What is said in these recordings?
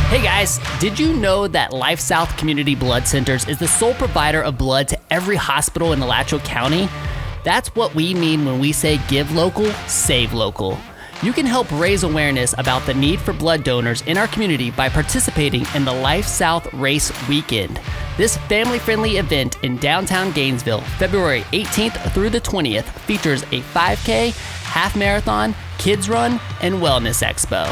Hey guys, did you know that Life South Community Blood Centers is the sole provider of blood to every hospital in Alachua County? That's what we mean when we say give local, save local. You can help raise awareness about the need for blood donors in our community by participating in the Life South Race Weekend. This family-friendly event in downtown Gainesville, February 18th through the 20th, features a 5K, half marathon, kids run, and wellness expo.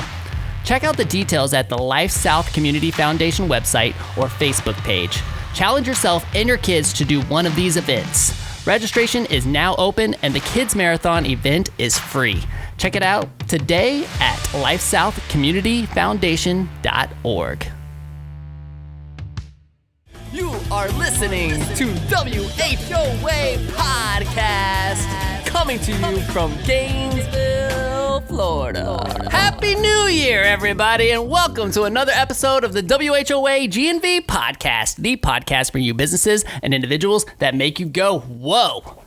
Check out the details at the Life South Community Foundation website or Facebook page. Challenge yourself and your kids to do one of these events. Registration is now open and the Kids Marathon event is free. Check it out today at lifesouthcommunityfoundation.org. You are listening to WHOA Podcast, coming to you from Gainesville, Florida. Happy New Year, everybody, and welcome to another episode of the WHOA GNV Podcast, the podcast for you businesses and individuals that make you go, whoa.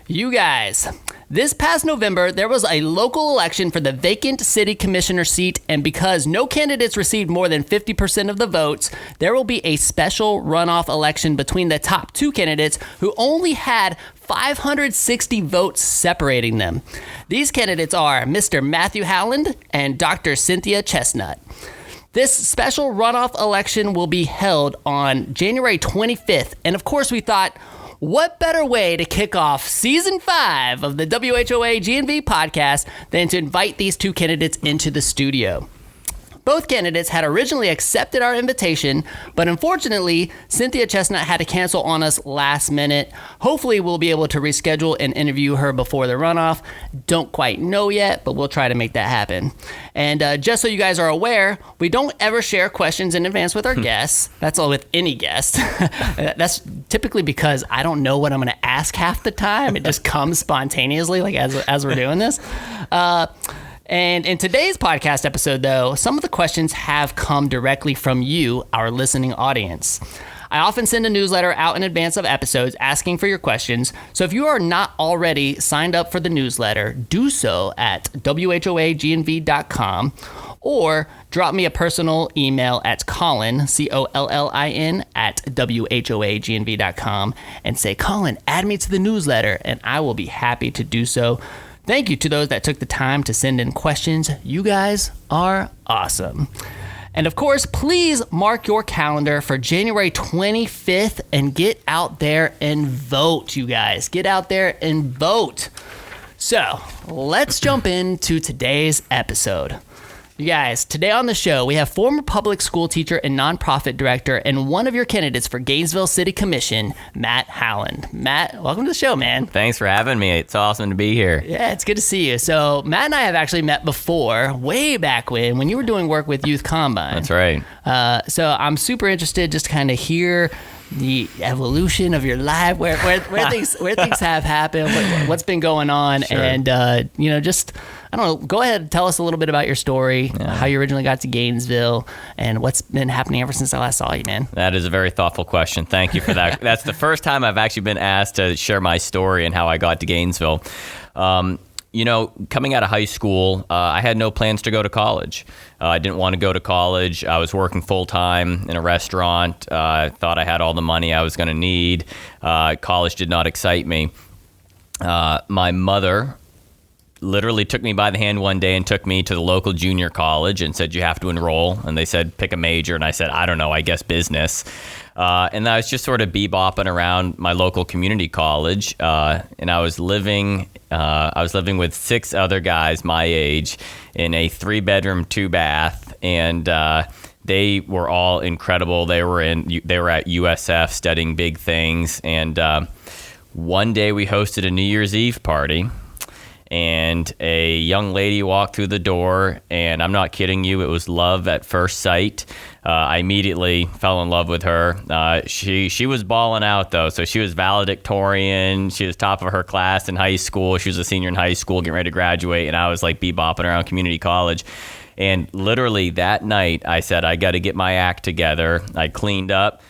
You guys, this past November, there was a local election for the vacant city commissioner seat, and because no candidates received more than 50% of the votes, there will be a special runoff election between the top two candidates who only had 560 votes separating them. These candidates are Mr. Matthew Howland and Dr. Cynthia Chestnut. This special runoff election will be held on January 25th, and of course we thought, what better way to kick off Season 5 of the WHOA GNV podcast than to invite these two candidates into the studio? Both candidates had originally accepted our invitation, but unfortunately, Cynthia Chestnut had to cancel on us last minute. Hopefully, we'll be able to reschedule and interview her before the runoff. Don't quite know yet, but we'll try to make that happen. And just so you guys are aware, we don't ever share questions in advance with our guests. That's all with any guest. That's typically because I don't know what I'm going to ask half the time. It just comes spontaneously, like as we're doing this. And in today's podcast episode, though, some of the questions have come directly from you, our listening audience. I often send a newsletter out in advance of episodes asking for your questions, so if you are not already signed up for the newsletter, do so at whoagnv.com or drop me a personal email at Colin, Collin, at whoagnv.com and say, Colin, add me to the newsletter, and I will be happy to do so. Thank you to those that took the time to send in questions. You guys are awesome. And of course, please mark your calendar for January 25th and get out there and vote, you guys. Get out there and vote. So let's jump into today's episode. You guys, today on the show, we have former public school teacher and nonprofit director and one of your candidates for Gainesville City Commission, Matt Howland. Matt, welcome to the show, man. Thanks for having me. It's awesome to be here. Yeah, it's good to see you. So Matt and I have actually met before, way back when you were doing work with Youth Combine. That's right. So I'm super interested just to kind of hear the evolution of your life, where things have happened, what's been going on, sure. And just I don't know. Go ahead and tell us a little bit about your story, how you originally got to Gainesville, and what's been happening ever since I last saw you, man. That is a very thoughtful question. Thank you for that. That's the first time I've actually been asked to share my story and how I got to Gainesville. Coming out of high school, I had no plans to go to college. I didn't want to go to college. I was working full-time in a restaurant. I thought I had all the money I was going to need. College did not excite me. My mother literally took me by the hand one day and took me to the local junior college and said, you have to enroll. And they said, pick a major. And I said, I don't know, I guess business. And I was just sort of bebopping around my local community college. And I was living with 6 other guys my age in a 3-bedroom, 2-bath. And they were all incredible. They were at USF studying big things. And one day we hosted a New Year's Eve party. And a young lady walked through the door, and I'm not kidding you, it was love at first sight. I immediately fell in love with her. She was balling out, though. So she was valedictorian. She was top of her class in high school. She was a senior in high school, getting ready to graduate, and I was like bebopping around community college. And literally that night, I said, I got to get my act together. I cleaned up.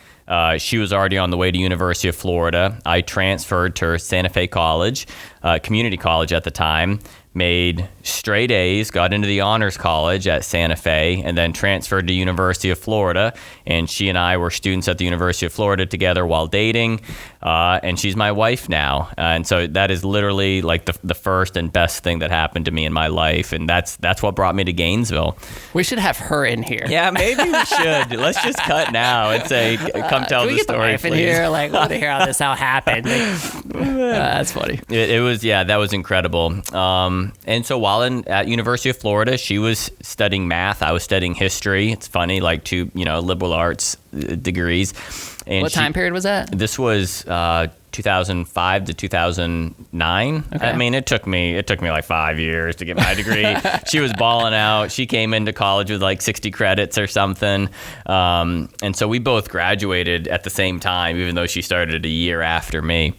She was already on the way to University of Florida. I transferred to Santa Fe College, community college at the time, made straight A's, got into the honors college at Santa Fe, and then transferred to University of Florida. And she and I were students at the University of Florida together while dating. And she's my wife now. And so that is literally like the first and best thing that happened to me in my life. And that's what brought me to Gainesville. We should have her in here. Yeah, maybe we should. Let's just cut now and say, come tell Can we the get story, the wife please. in here? Like, I want to hear how this all happened. That's funny. It was, yeah, that was incredible. And so while at University of Florida, she was studying math. I was studying history. It's funny, like two, liberal arts degrees. And What time period was that? This was 2005 to 2009. Okay. I mean, it took me like 5 years to get my degree. She was balling out. She came into college with like 60 credits or something. And so we both graduated at the same time, even though she started a year after me.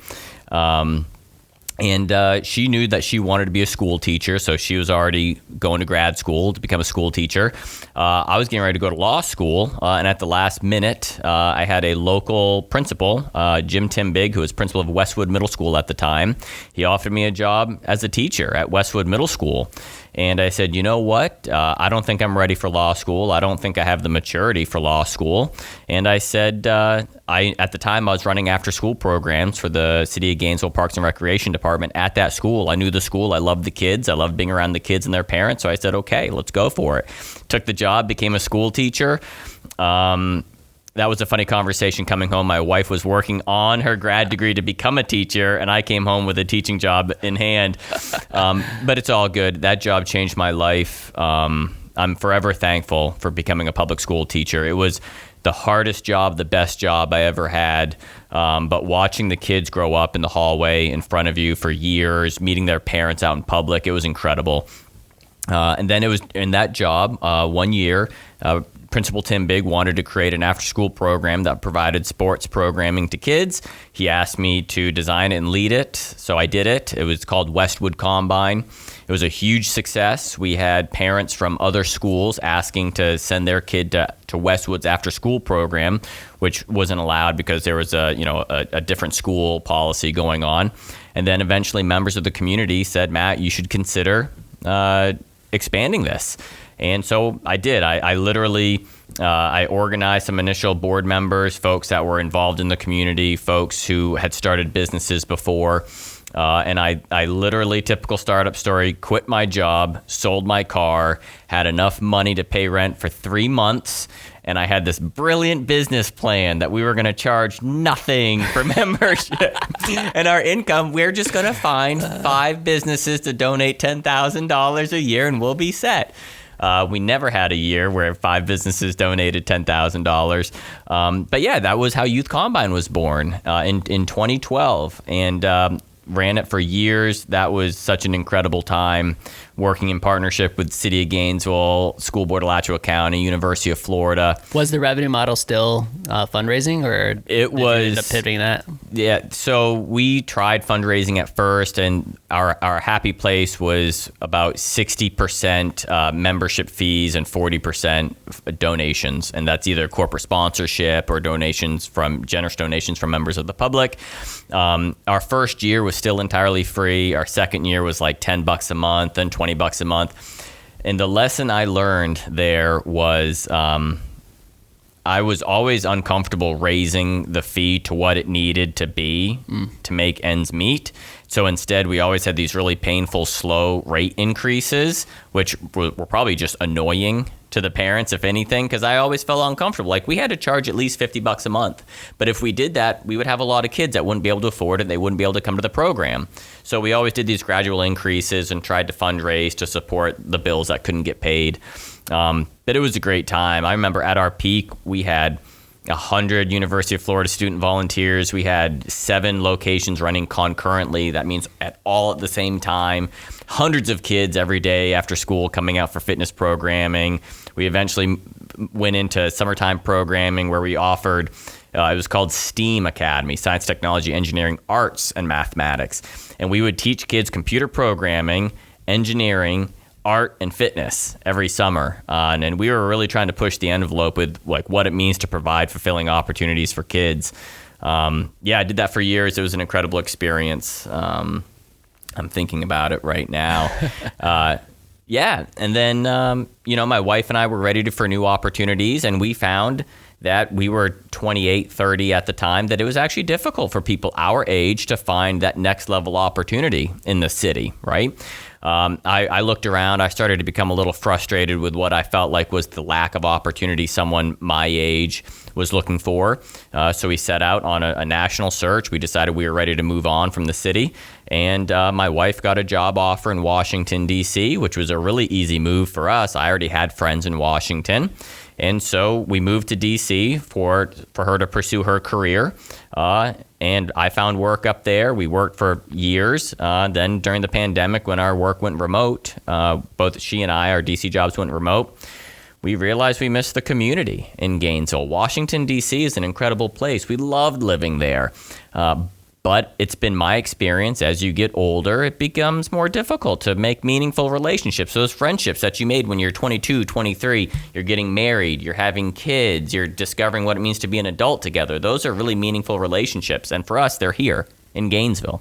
And she knew that she wanted to be a school teacher, so she was already going to grad school to become a school teacher. I was getting ready to go to law school, and at the last minute, I had a local principal, Jim Timbig, who was principal of Westwood Middle School at the time. He offered me a job as a teacher at Westwood Middle School. And I said, you know what? I don't think I'm ready for law school. I don't think I have the maturity for law school. And I said, at the time, I was running after school programs for the City of Gainesville Parks and Recreation Department at that school. I knew the school. I loved the kids. I loved being around the kids and their parents. So I said, okay, let's go for it. Took the job, became a school teacher. That was a funny conversation coming home. My wife was working on her grad degree to become a teacher, and I came home with a teaching job in hand. But it's all good. That job changed my life. I'm forever thankful for becoming a public school teacher. It was the hardest job, the best job I ever had. But watching the kids grow up in the hallway in front of you for years, meeting their parents out in public, it was incredible. And then it was in that job, 1 year, Principal Timbig wanted to create an after-school program that provided sports programming to kids. He asked me to design it and lead it, so I did it. It was called Westwood Combine. It was a huge success. We had parents from other schools asking to send their kid to Westwood's after-school program, which wasn't allowed because there was a different school policy going on. And then eventually members of the community said, Matt, you should consider expanding this. And so I did. I literally organized some initial board members, folks that were involved in the community, folks who had started businesses before. And I literally, typical startup story, quit my job, sold my car, had enough money to pay rent for 3 months. And I had this brilliant business plan that we were going to charge nothing for membership. And our income, we're just going to find 5 businesses to donate $10,000 a year and we'll be set. We never had a year where 5 businesses donated $10,000. But yeah, that was how Youth Combine was born in 2012. And ran it for years. That was such an incredible time working in partnership with City of Gainesville, School Board of Alachua County, University of Florida. Was the revenue model still fundraising, or it was? Did you end up pivoting that? Yeah, so we tried fundraising at first, and our happy place was about 60% membership fees and 40% donations, and that's either corporate sponsorship or generous donations from members of the public. Our first year was still entirely free. Our second year was like $10 a month, then $20 a month. And the lesson I learned there was I was always uncomfortable raising the fee to what it needed to be to make ends meet. So instead, we always had these really painful, slow rate increases, which were probably just annoying to the parents, if anything, because I always felt uncomfortable. Like, we had to charge at least $50 a month. But if we did that, we would have a lot of kids that wouldn't be able to afford it. They wouldn't be able to come to the program. So we always did these gradual increases and tried to fundraise to support the bills that couldn't get paid. But it was a great time. I remember at our peak, we had 100 University of Florida student volunteers. We had 7 locations running concurrently. That means at the same time. Hundreds of kids every day after school coming out for fitness programming. We eventually went into summertime programming where we offered, it was called STEAM Academy, Science, Technology, Engineering, Arts, and Mathematics. And we would teach kids computer programming, engineering, art, and fitness every summer. And we were really trying to push the envelope with like what it means to provide fulfilling opportunities for kids. I did that for years. It was an incredible experience. I'm thinking about it right now. Yeah. And then, my wife and I were ready for new opportunities, and we found that we were 28, 30 at the time, that it was actually difficult for people our age to find that next level opportunity in the city, right? I looked around. I started to become a little frustrated with what I felt like was the lack of opportunity someone my age was looking for. So we set out on a national search. We decided we were ready to move on from the city. And my wife got a job offer in Washington, D.C., which was a really easy move for us. I already had friends in Washington. And so we moved to D.C. for her to pursue her career. And I found work up there. We worked for years. Then during the pandemic, when our work went remote, both she and I, our D.C. jobs went remote, we realized we missed the community in Gainesville. Washington, D.C. is an incredible place. We loved living there. But it's been my experience, as you get older, it becomes more difficult to make meaningful relationships. Those friendships that you made when you're 22, 23, you're getting married, you're having kids, you're discovering what it means to be an adult together. Those are really meaningful relationships. And for us, they're here in Gainesville.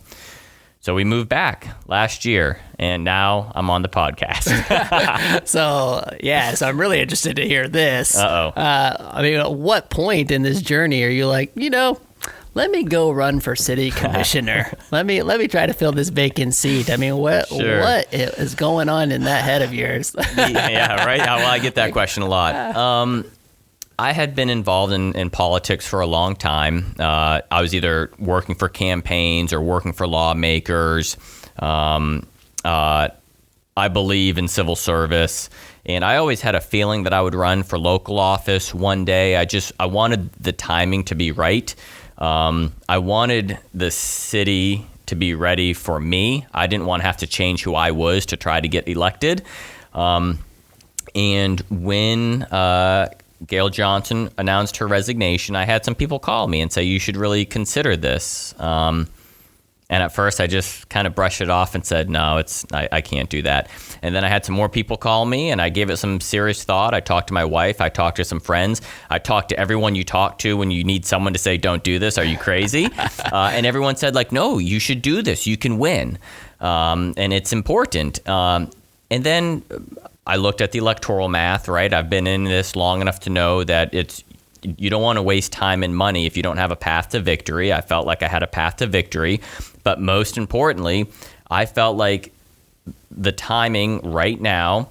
So we moved back last year, and now I'm on the podcast. So I'm really interested to hear this. At what point in this journey are you like, let me go run for city commissioner. let me try to fill this vacant seat. What is going on in that head of yours? Yeah, right. Well, I get that question a lot. I had been involved in politics for a long time. I was either working for campaigns or working for lawmakers. I believe in civil service. And I always had a feeling that I would run for local office one day. I wanted the timing to be right. I wanted the city to be ready for me. I didn't want to have to change who I was to try to get elected. And when Gail Johnson announced her resignation, I had some people call me and say, you should really consider this. And at first I just kind of brushed it off and said, no, I can't do that. And then I had some more people call me, and I gave it some serious thought. I talked to my wife. I talked to some friends. I talked to everyone you talk to when you need someone to say, don't do this. Are you crazy? And everyone said, no, you should do this. You can win. And it's important. And then I looked at the electoral math, right? I've been in this long enough to know that you don't want to waste time and money if you don't have a path to victory. I felt like I had a path to victory. But most importantly, I felt like the timing right now,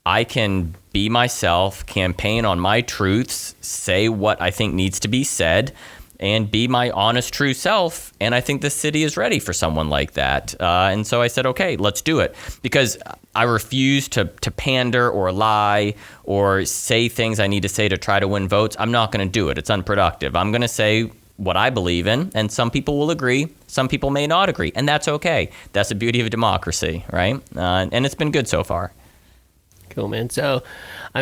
I can be myself, campaign on my truths, say what I think needs to be said, and be my honest, true self. And I think the city is ready for someone like that. And so I said, okay, let's do it. Because I refuse to pander or lie or say things I need to say to try to win votes. I'm not going to do it. It's unproductive. I'm going to say what I believe in, and some people will agree. Some people may not agree, and that's okay. That's the beauty of democracy, right? And it's been good so far. Cool, man. So, I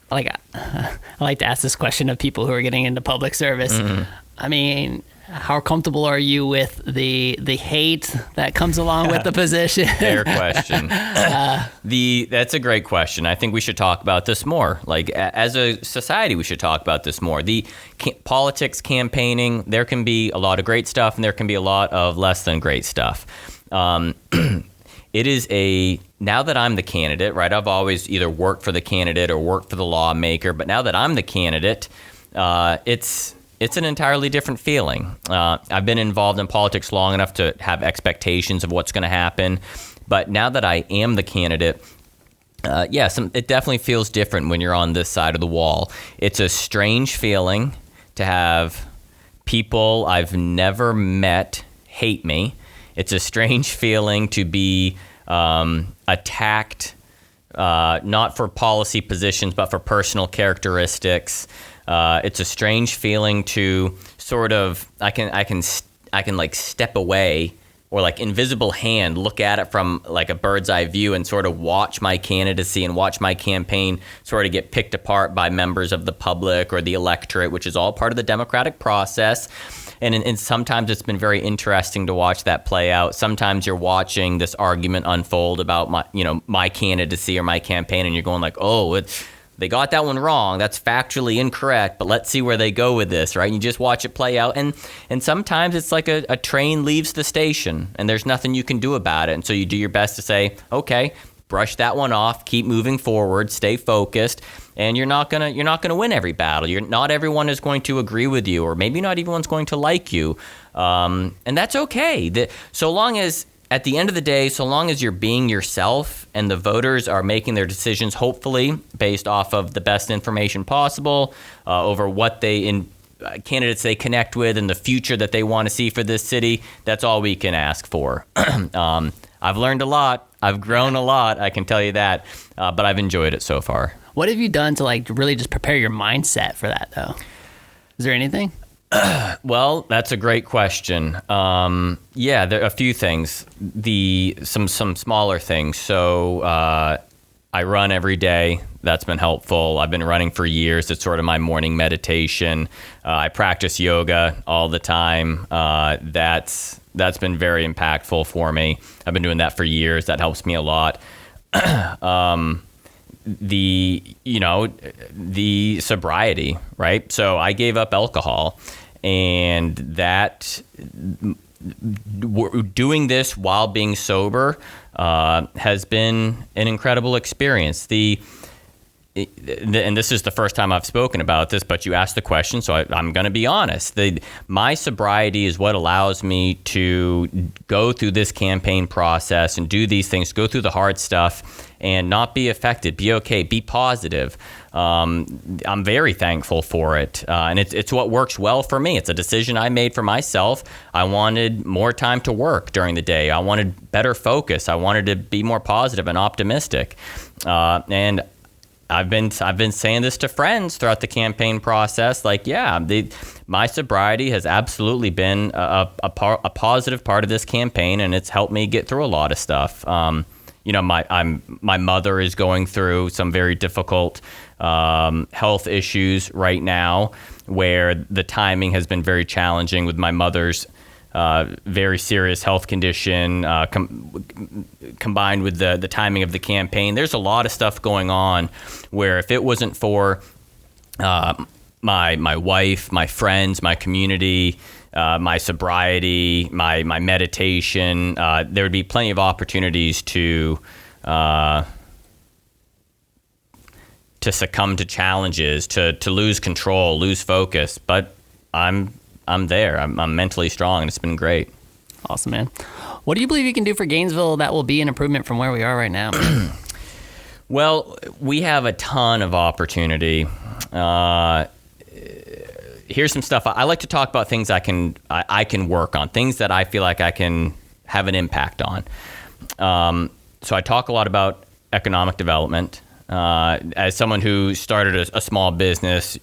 like to ask this question of people who are getting into public service. Mm-hmm. How comfortable are you with the hate that comes along with the position? Fair question. That's a great question. I think we should talk about this more. Like, as a society, we should talk about this more. The politics, campaigning, there can be a lot of great stuff, and there can be a lot of less than great stuff. It is now that I'm the candidate, right? I've always either worked for the candidate or worked for the lawmaker, but now that I'm the candidate, it's an entirely different feeling. I've been involved in politics long enough to have expectations of what's going to happen. But now that I am the candidate, it definitely feels different when you're on this side of the wall. It's a strange feeling to have people I've never met hate me. It's a strange feeling to be attacked, not for policy positions, but for personal characteristics. It's a strange feeling to sort of I can like step away, or like invisible hand look at it from like a bird's eye view and sort of watch my candidacy and watch my campaign sort of get picked apart by members of the public or the electorate, which is all part of the democratic process. And sometimes it's been very interesting to watch that play out. Sometimes you're watching this argument unfold about my candidacy or my campaign, and you're going like, oh, they got that one wrong. That's factually incorrect, but let's see where they go with this, right? And you just watch it play out. And sometimes it's like a train leaves the station and there's nothing you can do about it. And so you do your best to say, okay, brush that one off, keep moving forward, stay focused, and you're not gonna win every battle. Not everyone is going to agree with you, or maybe not everyone's going to like you, and that's okay. So long as at the end of the day, so long as you're being yourself and the voters are making their decisions, hopefully based off of the best information possible, over what candidates they connect with and the future that they want to see for this city, that's all we can ask for. I've learned a lot. I've grown a lot, I can tell you that, but I've enjoyed it so far. What have you done to like really just prepare your mindset for that, though? Is there anything? Well, that's a great question. Yeah, there are a few things. Some smaller things. So I run every day. That's been helpful. I've been running for years. It's sort of my morning meditation. I practice yoga all the time. That's been very impactful for me. I've been doing that for years. That helps me a lot. The sobriety, right? So I gave up alcohol, and that doing this while being sober has been an incredible experience. And this is the first time I've spoken about this, but you asked the question, so I'm going to be honest. My sobriety is what allows me to go through this campaign process and do these things, go through the hard stuff, and not be affected, be okay, be positive. I'm very thankful for it, and it's what works well for me. It's a decision I made for myself. I wanted more time to work during the day. I wanted better focus. I wanted to be more positive and optimistic, and I've been saying this to friends throughout the campaign process. Like, my sobriety has absolutely been a positive part of this campaign, and it's helped me get through a lot of stuff. My mother is going through some very difficult health issues right now, where the timing has been very challenging with my mother's very serious health condition, combined with the timing of the campaign. There's a lot of stuff going on where if it wasn't for my wife, my friends, my community, my sobriety, my meditation, there would be plenty of opportunities to succumb to challenges, to lose control, lose focus. But I'm there. I'm mentally strong, and it's been great. Awesome, man. What do you believe you can do for Gainesville that will be an improvement from where we are right now? Well, we have a ton of opportunity. Here's some stuff. I like to talk about things I can work on, things that I feel like I can have an impact on. So I talk a lot about economic development. As someone who started a small business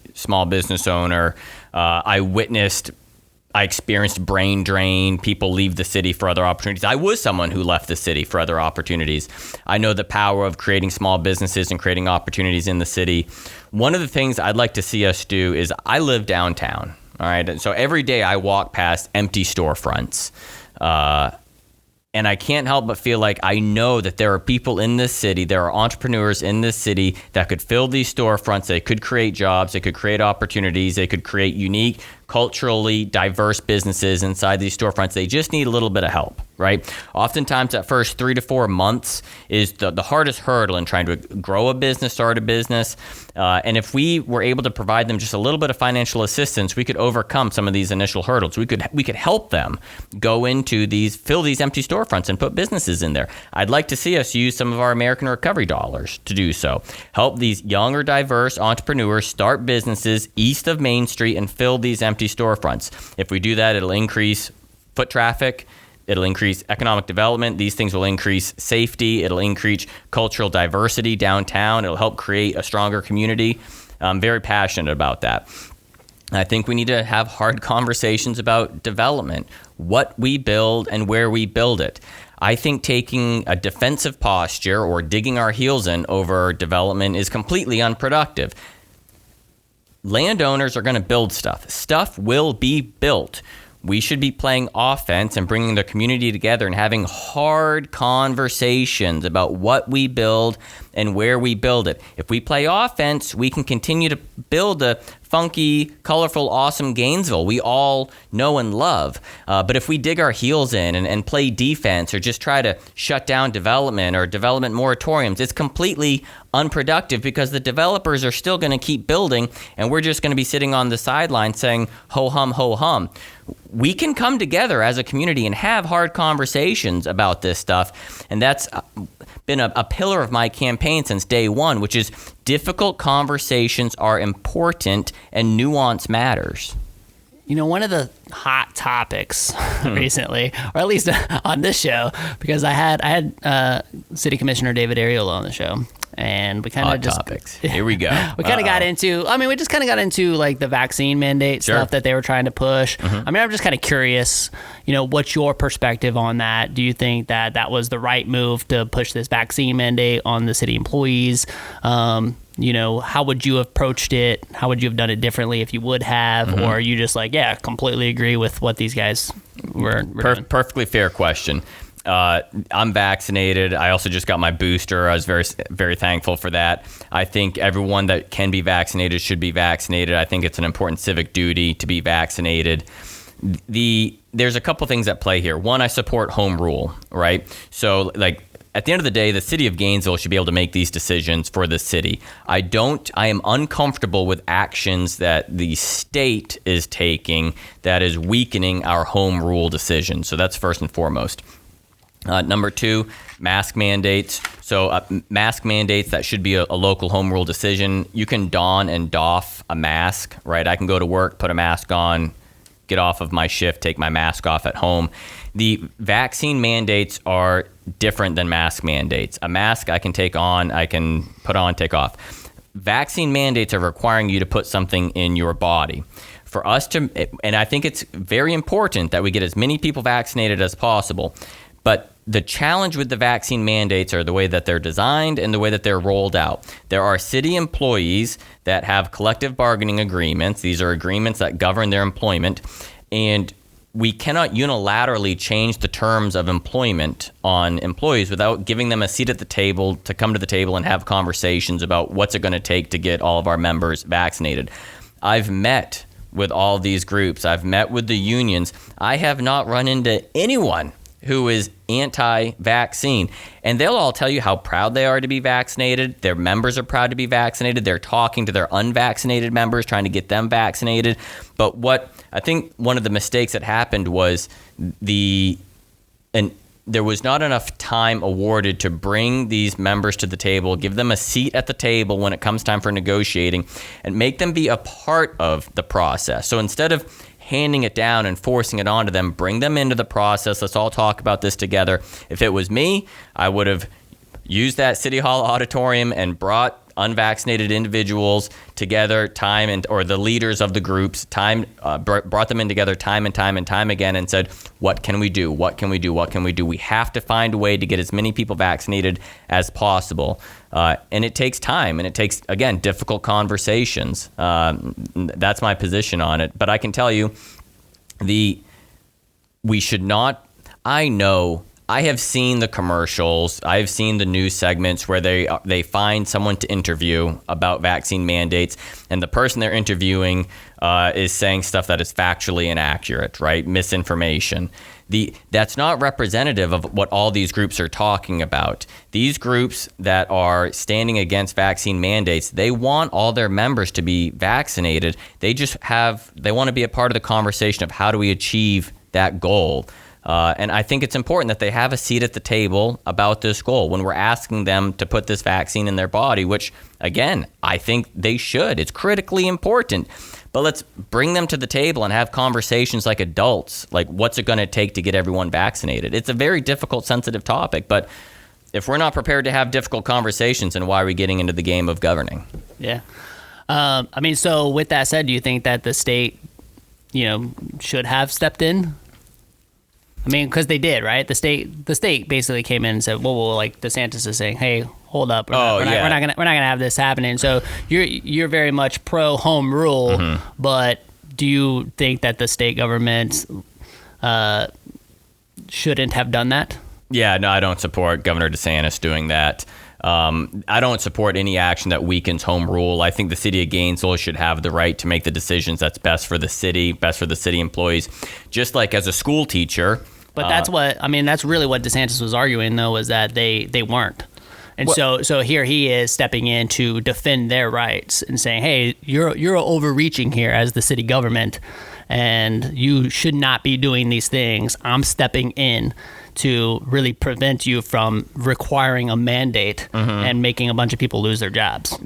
owner, I experienced brain drain. People leave the city for other opportunities. I was someone who left the city for other opportunities. I know the power of creating small businesses and creating opportunities in the city. One of the things I'd like to see us do is I live downtown. All right. And so every day I walk past empty storefronts. And I can't help but feel like I know that there are people in this city, there are entrepreneurs in this city that could fill these storefronts. They could create jobs, they could create opportunities, they could create unique, culturally diverse businesses inside these storefronts. They just need a little bit of help, right? Oftentimes that first 3 to 4 months is the hardest hurdle in trying to grow a business, start a business. And if we were able to provide them just a little bit of financial assistance, we could overcome some of these initial hurdles. We could help them go into fill these empty storefronts and put businesses in there. I'd like to see us use some of our American Recovery dollars to do so. Help these young or diverse entrepreneurs start businesses east of Main Street and fill these empty storefronts. If we do that, it'll increase foot traffic. It'll increase economic development. These things will increase safety. It'll increase cultural diversity downtown. It'll help create a stronger community. I'm very passionate about that. I think we need to have hard conversations about development, what we build and where we build it. I think taking a defensive posture or digging our heels in over development is completely unproductive. Landowners are going to build stuff. Stuff will be built. we should be playing offense and bringing the community together and having hard conversations about what we build and where we build it. If we play offense, we can continue to build a funky, colorful, awesome Gainesville we all know and love. But if we dig our heels in and play defense or just try to shut down development or development moratoriums, it's completely unproductive because the developers are still going to keep building and we're just going to be sitting on the sideline saying, ho hum, ho hum. We can come together as a community and have hard conversations about this stuff. And that's been a pillar of my campaign since day one, which is difficult conversations are important and nuance matters. You know, one of the hot topics recently, or at least on this show, because I had City Commissioner David Ariola on the show, and we kind of just topics. Here we go. We kind of got into. I mean, we just kind of got into like the vaccine mandate stuff that they were trying to push. I mean, I'm just kind of curious. You know, what's your perspective on that? Do you think that that was the right move to push this vaccine mandate on the city employees? You know, how would you have approached it? How would you have done it differently if you would have? Or are you just like, yeah, completely agree with what these guys were doing? Perfectly fair question. I'm vaccinated. I also just got my booster. I was very, very thankful for that. I think everyone that can be vaccinated should be vaccinated. I think it's an important civic duty to be vaccinated. There's a couple things at play here. One, I support home rule, right? So, like, at the end of the day, the city of Gainesville should be able to make these decisions for the city. I am uncomfortable with actions that the state is taking that is weakening our home rule decisions. So that's first and foremost. Number two, mask mandates. So mask mandates, that should be a local home rule decision. You can don and doff a mask, right? I can go to work, put a mask on, get off of my shift, take my mask off at home. The vaccine mandates are different than mask mandates. A mask I can take on, I can put on, take off. Vaccine mandates are requiring you to put something in your body. For us to, and I think it's very important that we get as many people vaccinated as possible. But the challenge with the vaccine mandates are the way that they're designed and the way that they're rolled out. There are city employees that have collective bargaining agreements. These are agreements that govern their employment. And we cannot unilaterally change the terms of employment on employees without giving them a seat at the table to come to the table and have conversations about what's it going to take to get all of our members vaccinated. I've met with all these groups. I've met with the unions. I have not run into anyone who is anti-vaccine. And they'll all tell you how proud they are to be vaccinated. Their members are proud to be vaccinated. They're talking to their unvaccinated members, trying to get them vaccinated. But what I think one of the mistakes that happened was there was not enough time awarded to bring these members to the table, give them a seat at the table when it comes time for negotiating, and make them be a part of the process. So instead of handing it down and forcing it onto them, bring them into the process. Let's all talk about this together. If it was me, I would have used that City Hall auditorium and brought unvaccinated individuals together or the leaders of the groups brought them in together time and time again and said, what can we do? What can we do? What can we do? We have to find a way to get as many people vaccinated as possible. And it takes time, and it takes, again, difficult conversations. That's my position on it. But I can tell you, we should not, I have seen the commercials. I've seen the news segments where they find someone to interview about vaccine mandates, and the person they're interviewing is saying stuff that is factually inaccurate, right? Misinformation. That's not representative of what all these groups are talking about. These groups that are standing against vaccine mandates, they want all their members to be vaccinated. They want to be a part of the conversation of how do we achieve that goal. And I think it's important that they have a seat at the table about this goal when we're asking them to put this vaccine in their body, which, again, I think they should. It's critically important. But let's bring them to the table and have conversations like adults, like what's it going to take to get everyone vaccinated? It's a very difficult, sensitive topic, but if we're not prepared to have difficult conversations, then why are we getting into the game of governing? Yeah. I mean, so with that said, do you think that the state, should have stepped in? I mean, because they did, right? The state basically came in and said, "Well, like DeSantis is saying, hey, hold up, we're not gonna have this happening." So you're very much pro home rule, but do you think that the state government shouldn't have done that? Yeah, no, I don't support Governor DeSantis doing that. I don't support any action that weakens home rule. I think the city of Gainesville should have the right to make the decisions that's best for the city, best for the city employees. Just like as a school teacher. But that's really what DeSantis was arguing, though, was that they weren't. And so here he is stepping in to defend their rights and saying, hey, you're overreaching here as the city government, and you should not be doing these things. I'm stepping in to really prevent you from requiring a mandate and making a bunch of people lose their jobs. At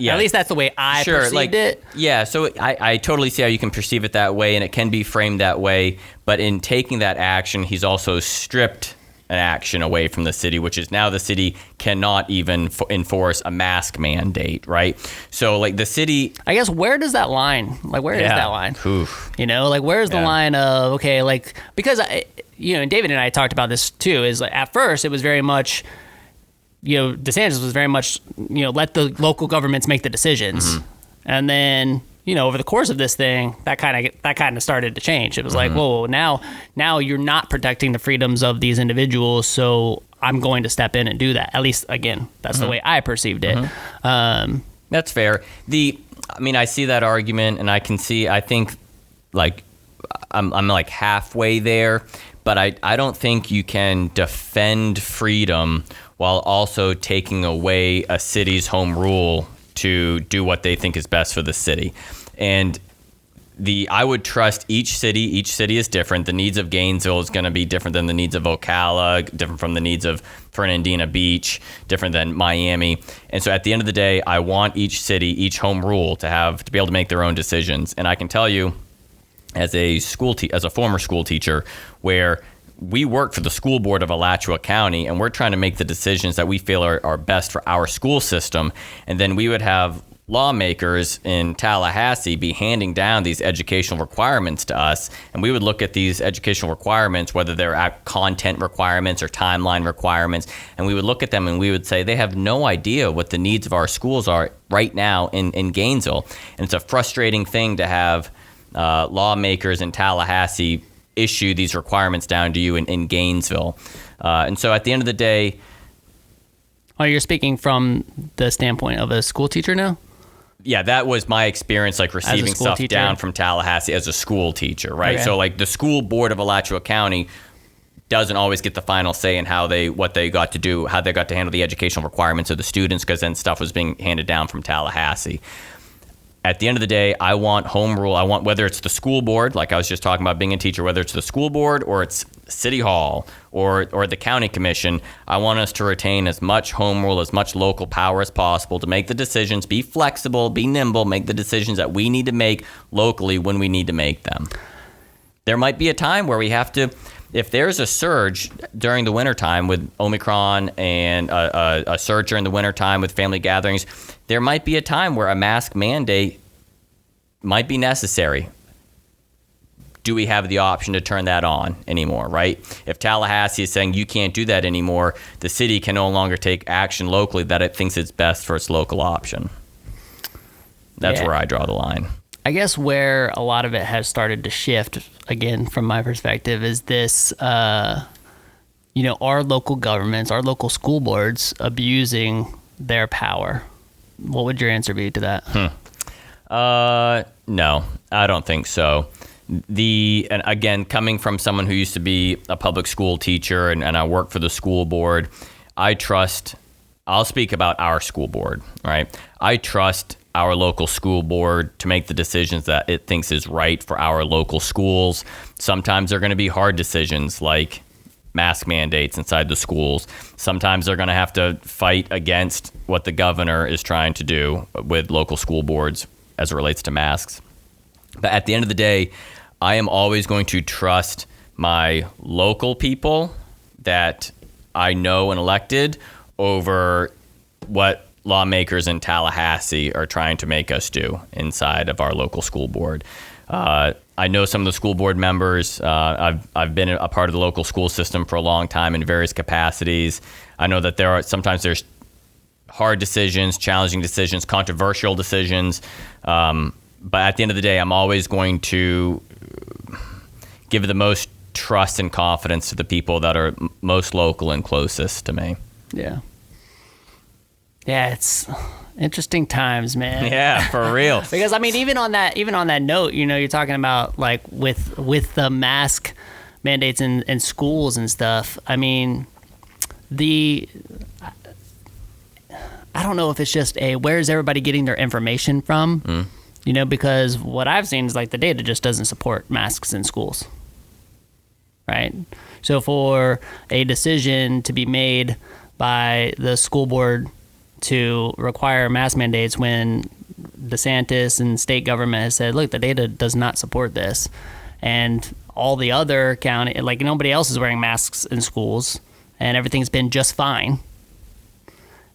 least that's the way I perceived it. Yeah, so I totally see how you can perceive it that way, and it can be framed that way. But in taking that action, he's also stripped an action away from the city, which is now the city cannot even enforce a mask mandate, right? So like the city, I guess, where does that line? Like, where is that line? Oof. You know, like where's the line of, okay, like, because and David and I talked about this too, is like at first it was very much, DeSantis was very much, let the local governments make the decisions. And then, over the course of this thing, that kind of started to change. It was like, whoa, now you're not protecting the freedoms of these individuals, so I'm going to step in and do that. At least, again, that's the way I perceived it. That's fair. I see that argument, and I think, like, I'm like halfway there, but I don't think you can defend freedom while also taking away a city's home rule to do what they think is best for the city. And I would trust each city. Each city is different. The needs of Gainesville is going to be different than the needs of Ocala, different from the needs of Fernandina Beach, different than Miami. And so at the end of the day, I want each city, each home rule to be able to make their own decisions. And I can tell you, as a former school teacher, where we work for the school board of Alachua County, and we're trying to make the decisions that we feel are best for our school system. And then we would have lawmakers in Tallahassee be handing down these educational requirements to us, and we would look at these educational requirements, whether they're content requirements or timeline requirements, and we would look at them and we would say they have no idea what the needs of our schools are right now in Gainesville. And it's a frustrating thing to have lawmakers in Tallahassee issue these requirements down to you in Gainesville. And so at the end of the day... Oh, you're speaking from the standpoint of a school teacher now? Yeah, that was my experience, like receiving stuff down from Tallahassee as a school teacher, right? Okay. So like the school board of Alachua County doesn't always get the final say in what they got to do, how they got to handle the educational requirements of the students, because then stuff was being handed down from Tallahassee. At the end of the day, I want home rule. I want, whether it's the school board, like I was just talking about being a teacher, whether it's the school board or it's City Hall or the county commission, I want us to retain as much home rule, as much local power as possible to make the decisions, be flexible, be nimble, make the decisions that we need to make locally when we need to make them. There might be a time where we have to, if there's a surge during the wintertime with Omicron and a surge during the wintertime with family gatherings, there might be a time where a mask mandate might be necessary. Do we have the option to turn that on anymore, right? If Tallahassee is saying you can't do that anymore, the city can no longer take action locally that it thinks is best for its local option. That's where I draw the line. I guess where a lot of it has started to shift, again, from my perspective, is this, our local governments, our local school boards abusing their power. What would your answer be to that? No, I don't think so. And again, coming from someone who used to be a public school teacher and I work for the school board, I'll speak about our school board, right? I trust our local school board to make the decisions that it thinks is right for our local schools. Sometimes they're going to be hard decisions like mask mandates inside the schools. Sometimes they're going to have to fight against what the governor is trying to do with local school boards as it relates to masks. But at the end of the day, I am always going to trust my local people that I know and elected over what lawmakers in Tallahassee are trying to make us do inside of our local school board. I know some of the school board members. I've been a part of the local school system for a long time in various capacities. I know that there's hard decisions, challenging decisions, controversial decisions. But at the end of the day, I'm always going to give the most trust and confidence to the people that are most local and closest to me. Yeah. Yeah, it's interesting times, man. Yeah, for real. Because I mean, even on that note, you're talking about like with the mask mandates in schools and stuff. I mean, I don't know if it's just where's everybody getting their information from? Because what I've seen is like the data just doesn't support masks in schools. Right? So for a decision to be made by the school board to require mask mandates when DeSantis and state government has said, look, the data does not support this. And all the other county, like nobody else is wearing masks in schools and everything's been just fine.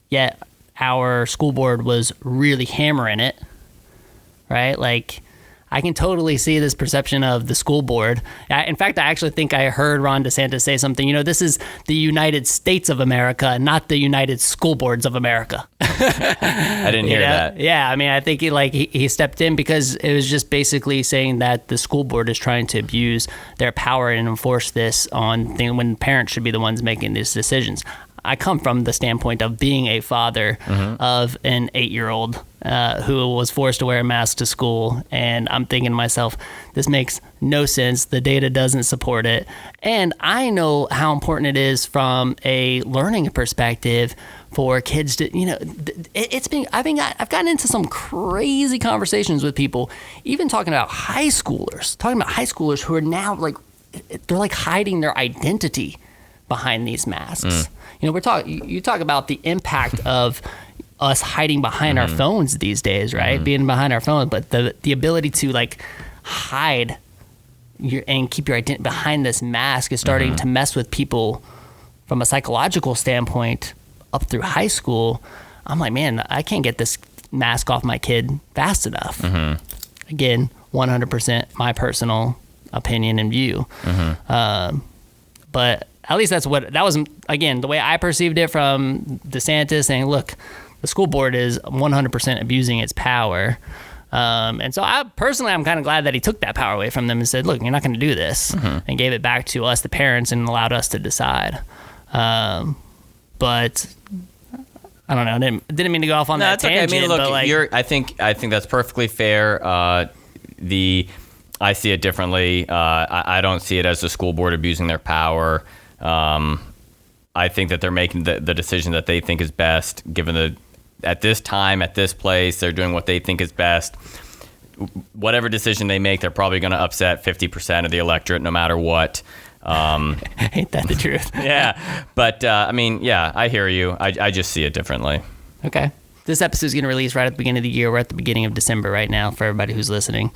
Yet our school board was really hammering it, right? Like, I can totally see this perception of the school board. In fact, I actually think I heard Ron DeSantis say something, this is the United States of America, not the United School Boards of America. I didn't hear that. Yeah, I mean, I think he stepped in because it was just basically saying that the school board is trying to abuse their power and enforce this on when parents should be the ones making these decisions. I come from the standpoint of being a father of an 8-year-old who was forced to wear a mask to school. And I'm thinking to myself, this makes no sense. The data doesn't support it. And I know how important it is from a learning perspective for kids to, I've gotten into some crazy conversations with people, even talking about high schoolers who are now they're like hiding their identity behind these masks. You talk about the impact of us hiding behind our phones these days, right? Being behind our phones, but the ability to hide and keep your identity behind this mask is starting to mess with people from a psychological standpoint up through high school. I'm like, man, I can't get this mask off my kid fast enough. Again, 100% my personal opinion and view. But at least that was, again, the way I perceived it from DeSantis saying, look, the school board is 100% abusing its power. And so I'm kind of glad that he took that power away from them and said, look, you're not going to do this, and gave it back to us, the parents, and allowed us to decide. But I don't know. Didn't mean to go off on that tangent. Okay. I mean, look, but I think that's perfectly fair. I see it differently. I don't see it as the school board abusing their power. I think that they're making the decision that they think is best, given at this time, at this place, they're doing what they think is best. Whatever decision they make, they're probably going to upset 50% of the electorate, no matter what. Ain't that the truth? Yeah. But, I hear you. I just see it differently. Okay. This episode is going to release right at the beginning of the year. We're at the beginning of December right now for everybody who's listening.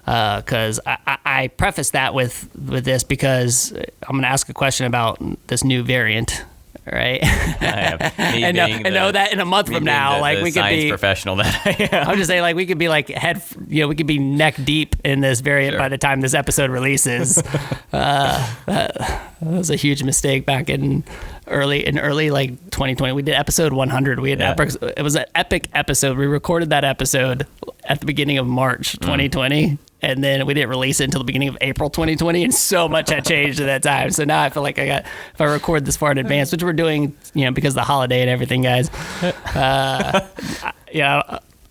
Because I preface that with this because I'm going to ask a question about this new variant, right? and know that in a month from now, we could be professional. That I am. I'm just saying, we could be we could be neck deep in this variant by the time this episode releases. That was a huge mistake back in early 2020. We did episode 100. It was an epic episode. We recorded that episode at the beginning of March 2020. And then we didn't release it until the beginning of April 2020, and so much had changed at that time. So now I feel like if I record this far in advance, which we're doing, because of the holiday and everything, guys. I'm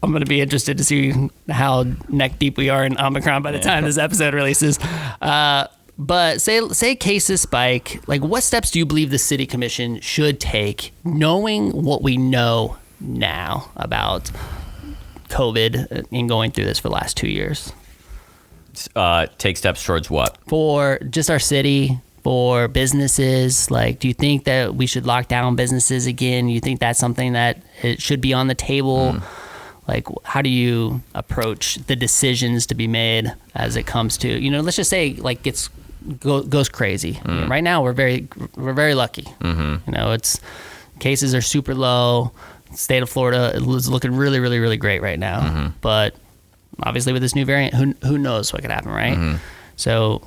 going to be interested to see how neck deep we are in Omicron by the time this episode releases. But say cases spike, what steps do you believe the city commission should take, knowing what we know now about COVID and going through this for the last 2 years? Take steps towards what? For just our city, for businesses. Do you think that we should lock down businesses again? You think that's something that it should be on the table? How do you approach the decisions to be made as it comes to, let's just say goes crazy. Right now we're very lucky. It's cases are super low. State of Florida is looking really, really, really great right now. But obviously with this new variant, who knows what could happen, right? So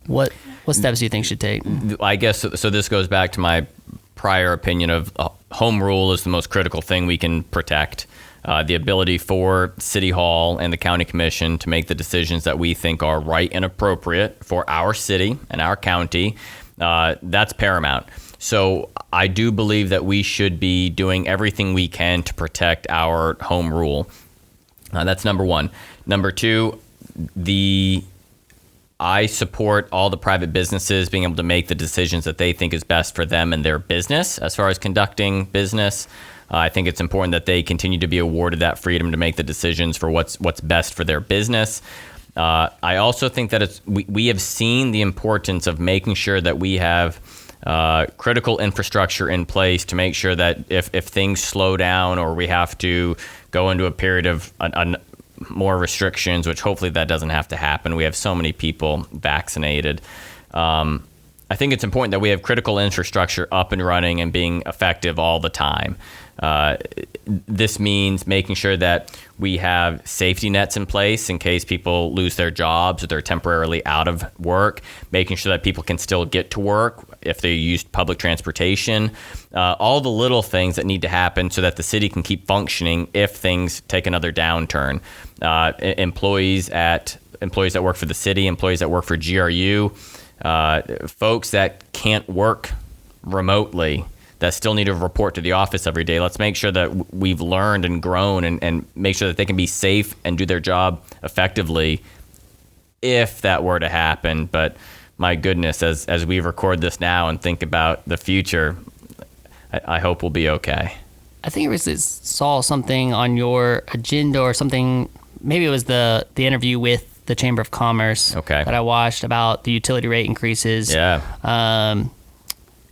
what steps do you think should take? I guess so. This goes back to my prior opinion of home rule is the most critical thing we can protect. the ability for City Hall and the County Commission to make the decisions that we think are right and appropriate for our city and our county, that's paramount. So I do believe that we should be doing everything we can to protect our home rule. That's number one. Number two, I support all the private businesses being able to make the decisions that they think is best for them and their business as far as conducting business. I think it's important that they continue to be awarded that freedom to make the decisions for what's best for their business. I also think that we have seen the importance of making sure that we have critical infrastructure in place to make sure that if things slow down or we have to go into a period of more restrictions, which hopefully that doesn't have to happen. We have so many people vaccinated. I think it's important that we have critical infrastructure up and running and being effective all the time. This means making sure that we have safety nets in place in case people lose their jobs or they're temporarily out of work, making sure that people can still get to work if they use public transportation, all the little things that need to happen so that the city can keep functioning if things take another downturn. Employees that work for the city, employees that work for GRU, folks that can't work remotely, that still need to report to the office every day. Let's make sure that we've learned and grown and make sure that they can be safe and do their job effectively if that were to happen. But my goodness, as we record this now and think about the future, I hope we'll be okay. I think I saw something on your agenda or something. Maybe it was the interview with the Chamber of Commerce that I watched about the utility rate increases. Yeah.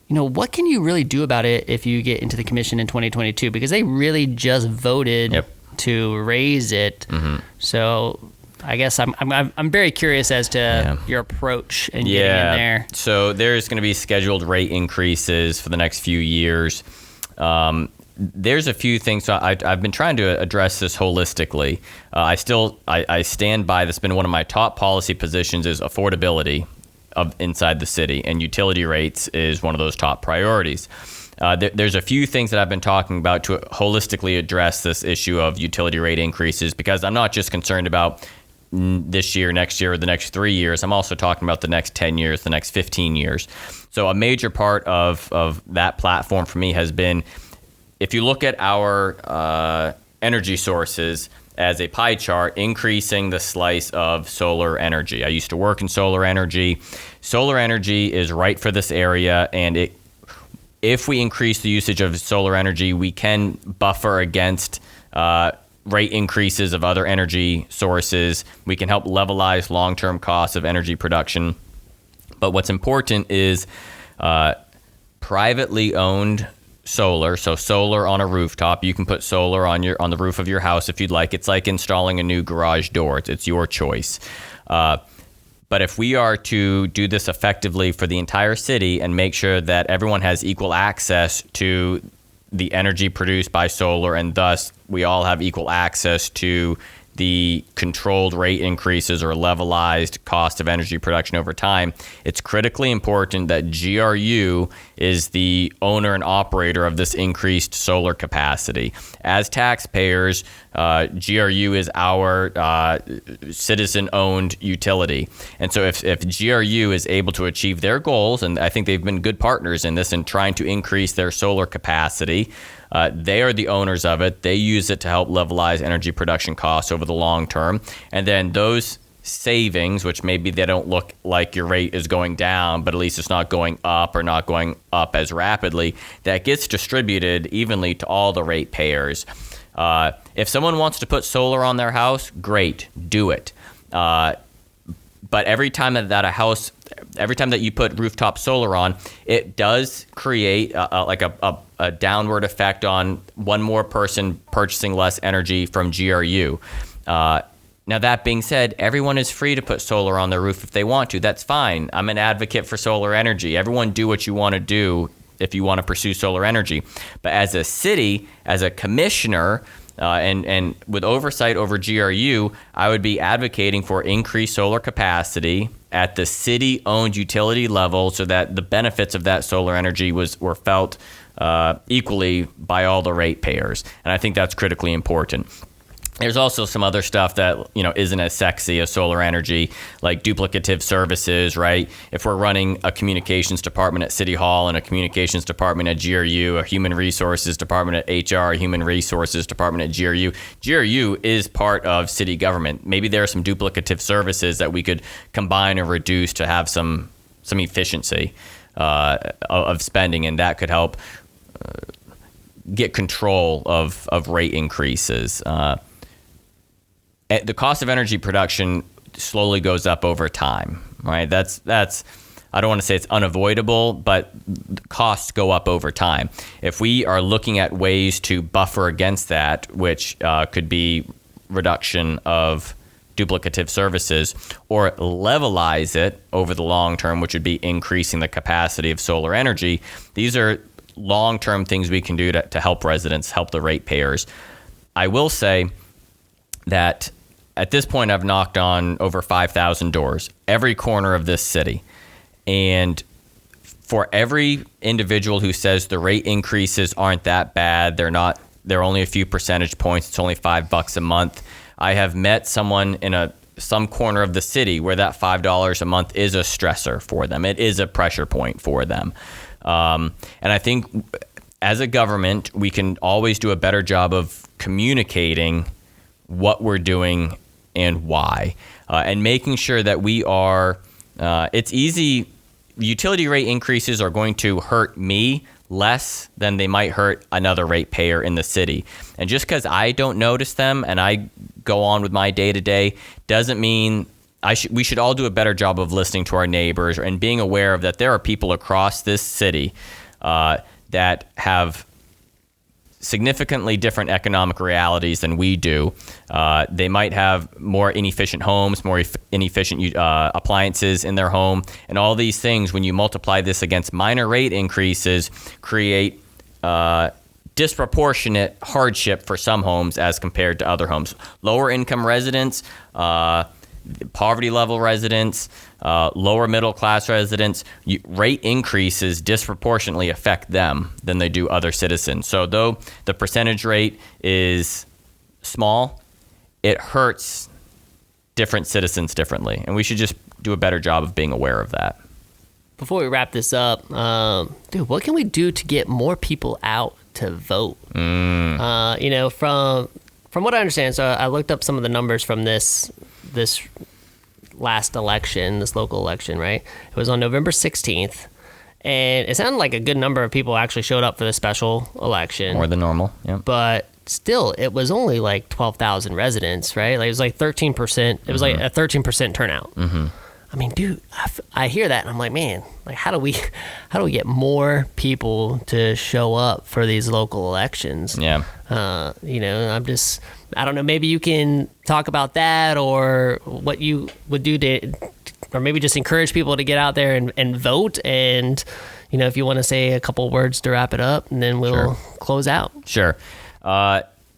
What can you really do about it if you get into the commission in 2022? Because they really just voted to raise it. Mm-hmm. So I guess I'm very curious as to your approach in getting in there. So there's going to be scheduled rate increases for the next few years. There's a few things. So I've been trying to address this holistically. I stand by this. Been one of my top policy positions is affordability of inside the city, and utility rates is one of those top priorities. There's a few things that I've been talking about to holistically address this issue of utility rate increases, because I'm not just concerned about this year, next year, or the next 3 years. I'm also talking about the next 10 years, the next 15 years. So a major part of that platform for me has been, if you look at our energy sources as a pie chart, increasing the slice of solar energy. I used to work in solar energy. Solar energy is right for this area, and if we increase the usage of solar energy, we can buffer against rate increases of other energy sources. We can help levelize long-term costs of energy production. But what's important is privately owned solar. So solar on a rooftop. You can put solar on the roof of your house if you'd like. It's like installing a new garage door. It's your choice. But if we are to do this effectively for the entire city and make sure that everyone has equal access to the energy produced by solar, and thus we all have equal access to the controlled rate increases or levelized cost of energy production over time, it's critically important that GRU is the owner and operator of this increased solar capacity. As taxpayers, GRU is our citizen-owned utility. And so if GRU is able to achieve their goals, and I think they've been good partners in this in trying to increase their solar capacity, they are the owners of it. They use it to help levelize energy production costs over the long term. And then those savings, which maybe they don't look like your rate is going down, but at least it's not going up or not going up as rapidly, that gets distributed evenly to all the rate payers. If someone wants to put solar on their house, great, do it. But every time that you put rooftop solar on, it does create a downward effect on one more person purchasing less energy from GRU. Now, that being said, everyone is free to put solar on their roof if they want to. That's fine. I'm an advocate for solar energy. Everyone do what you want to do if you want to pursue solar energy. But as a city, as a commissioner, and with oversight over GRU, I would be advocating for increased solar capacity at the city-owned utility level so that the benefits of that solar energy were felt equally by all the ratepayers. And I think that's critically important. There's also some other stuff that, isn't as sexy as solar energy, like duplicative services, right? If we're running a communications department at City Hall and a communications department at GRU, a human resources department at HR, a human resources department at GRU, GRU is part of city government. Maybe there are some duplicative services that we could combine or reduce to have some efficiency of spending, and that could help get control of rate increases. The cost of energy production slowly goes up over time, right? That's I don't want to say it's unavoidable, but costs go up over time. If we are looking at ways to buffer against that, which could be reduction of duplicative services, or levelize it over the long term, which would be increasing the capacity of solar energy, these are long-term things we can do to help residents, help the ratepayers. I will say that at this point, I've knocked on over 5,000 doors, every corner of this city. And for every individual who says the rate increases aren't that bad, they're only a few percentage points, it's only $5 a month, I have met someone in some corner of the city where that $5 a month is a stressor for them. It is a pressure point for them. And I think as a government, we can always do a better job of communicating what we're doing and why, and making sure that we are, it's easy, utility rate increases are going to hurt me less than they might hurt another ratepayer in the city. And just because I don't notice them and I go on with my day-to-day doesn't mean we should all do a better job of listening to our neighbors and being aware of that there are people across this city that have significantly different economic realities than we do. They might have more inefficient homes, more inefficient appliances in their home, and all these things, when you multiply this against minor rate increases, create disproportionate hardship for some homes as compared to other homes. Lower income residents, poverty level residents, lower middle class residents, rate increases disproportionately affect them than they do other citizens. So though the percentage rate is small, it hurts different citizens differently. And we should just do a better job of being aware of that. Before we wrap this up, what can we do to get more people out to vote? From what I understand, so I looked up some of the numbers from this last election, this local election, right? It was on November 16th, and it sounded like a good number of people actually showed up for the special election. More than normal, yeah. But still, it was only like 12,000 residents, right? Like it was like 13%. It was like a 13% turnout. Mm-hmm. I mean, dude, I hear that and I'm like, man, like how do we get more people to show up for these local elections? Yeah. I don't know, maybe you can talk about that or what you would do or maybe just encourage people to get out there and vote. And, if you want to say a couple words to wrap it up, and then we'll close out. Sure.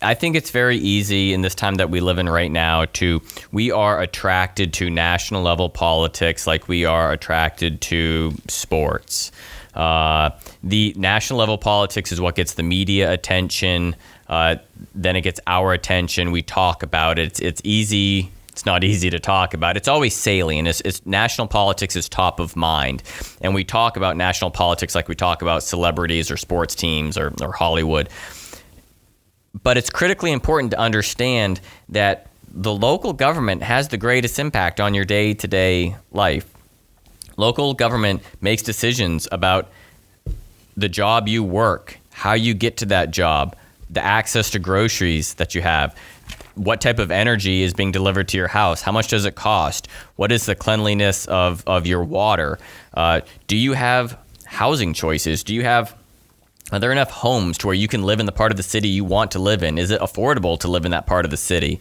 I think it's very easy in this time that we live in right now we are attracted to national level politics like we are attracted to sports. The national level politics is what gets the media attention. Then it gets our attention. We talk about it. It's easy. It's not easy to talk about. It's always salient. It's national politics is top of mind. And we talk about national politics like we talk about celebrities or sports teams or Hollywood. But it's critically important to understand that the local government has the greatest impact on your day-to-day life. Local government makes decisions about the job you work, how you get to that job, the access to groceries that you have, what type of energy is being delivered to your house, how much does it cost, what is the cleanliness of your water, do you have housing choices, are there enough homes to where you can live in the part of the city you want to live in? Is it affordable to live in that part of the city?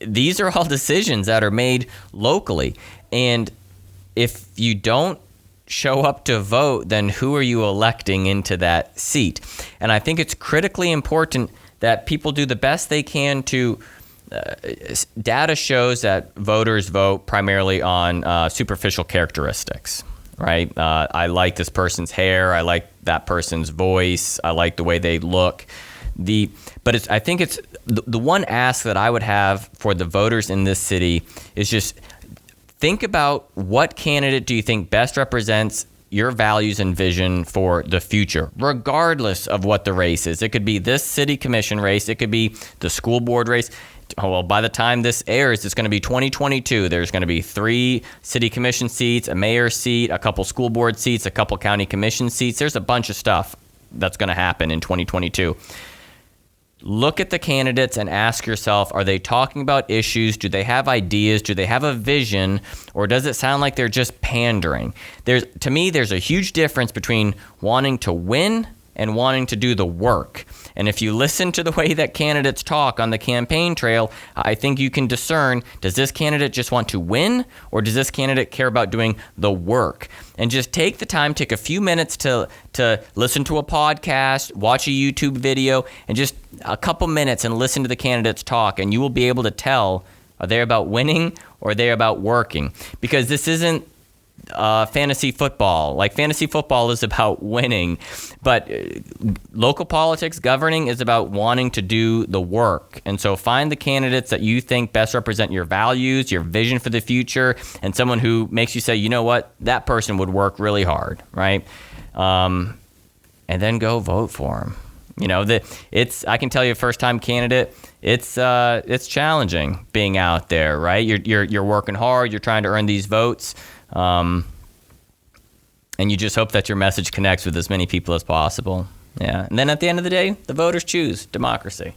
These are all decisions that are made locally. And if you don't show up to vote, then who are you electing into that seat? And I think it's critically important that people do the best they can to data shows that voters vote primarily on superficial characteristics. right? I like this person's hair. I like that person's voice. I like the way they look. I think it's the one ask that I would have for the voters in this city is just think about what candidate do you think best represents your values and vision for the future, regardless of what the race is. It could be this city commission race. It could be the school board race. Well, by the time this airs, it's going to be 2022. There's going to be 3 city commission seats, a mayor seat, a couple school board seats, a couple county commission seats. There's a bunch of stuff that's going to happen in 2022. Look at the candidates and ask yourself, are they talking about issues? Do they have ideas? Do they have a vision? Or does it sound like they're just pandering? To me, there's a huge difference between wanting to win and wanting to do the work. And if you listen to the way that candidates talk on the campaign trail, I think you can discern, does this candidate just want to win, or does this candidate care about doing the work? And just take the time, take a few minutes to listen to a podcast, watch a YouTube video, and just a couple minutes and listen to the candidates talk, and you will be able to tell, are they about winning or are they about working? Because this isn't fantasy football. Like, fantasy football is about winning, but local politics, governing, is about wanting to do the work. And so find the candidates that you think best represent your values, your vision for the future, and someone who makes you say, you know what, that person would work really hard, right? And then go vote for them. You know, I can tell you, a first-time candidate, it's challenging being out there, right? You're working hard, you're trying to earn these votes. And you just hope that your message connects with as many people as possible. Yeah. And then at the end of the day, the voters choose democracy.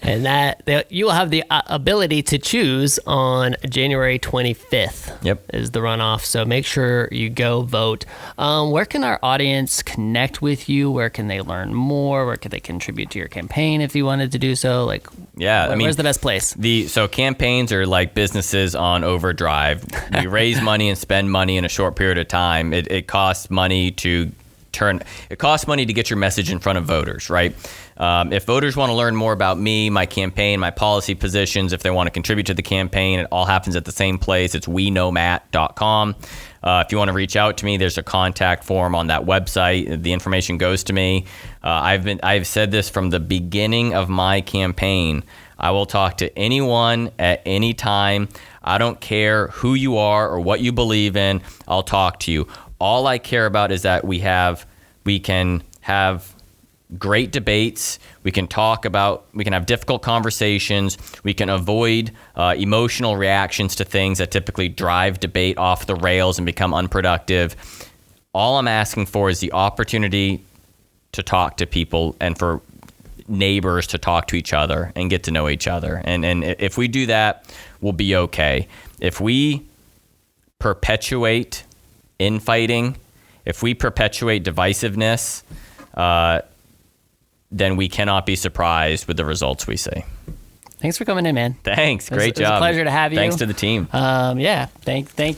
And that you will have the ability to choose on January 25th. Yep. Is the runoff. So make sure you go vote. Where can our audience connect with you? Where can they learn more? Where can they contribute to your campaign if you wanted to do so? Where's the best place? So campaigns are like businesses on overdrive. You raise money and spend money in a short period of time. It costs money to get your message in front of voters, right? If voters want to learn more about me, my campaign, my policy positions, if they want to contribute to the campaign, it all happens at the same place. It's weknowmatt.com. If you want to reach out to me, there's a contact form on that website. The information goes to me. I've said this from the beginning of my campaign. I will talk to anyone at any time. I don't care who you are or what you believe in. I'll talk to you. All I care about is that we can have great debates. We can have difficult conversations. We can avoid emotional reactions to things that typically drive debate off the rails and become unproductive. All I'm asking for is the opportunity to talk to people and for neighbors to talk to each other and get to know each other. And if we do that, we'll be okay. If we perpetuate infighting, if we perpetuate divisiveness, then we cannot be surprised with the results we see. Thanks for coming in, man. Thanks. Great job. It was a pleasure to have you. Thanks to the team. Thank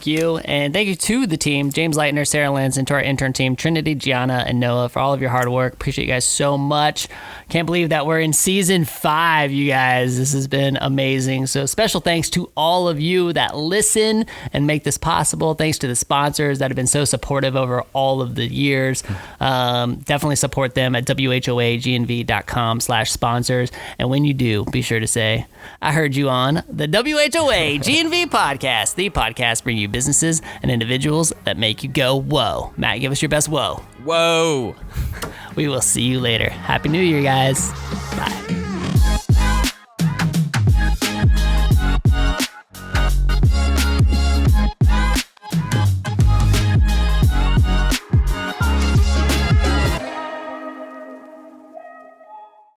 you. And thank you to the team, James Leitner, Sarah Lenz, and to our intern team, Trinity, Gianna, and Noah, for all of your hard work. Appreciate you guys so much. Can't believe that we're in season 5, you guys. This has been amazing. So special thanks to all of you that listen and make this possible. Thanks to the sponsors that have been so supportive over all of the years. Definitely support them at whoagnv.com/sponsors. And when you do, be sure to say, I heard you on the WHOA GNV podcast, the podcast bringing you businesses and individuals that make you go, whoa. Matt, give us your best whoa. Whoa. We will see you later. Happy New Year, guys. Bye.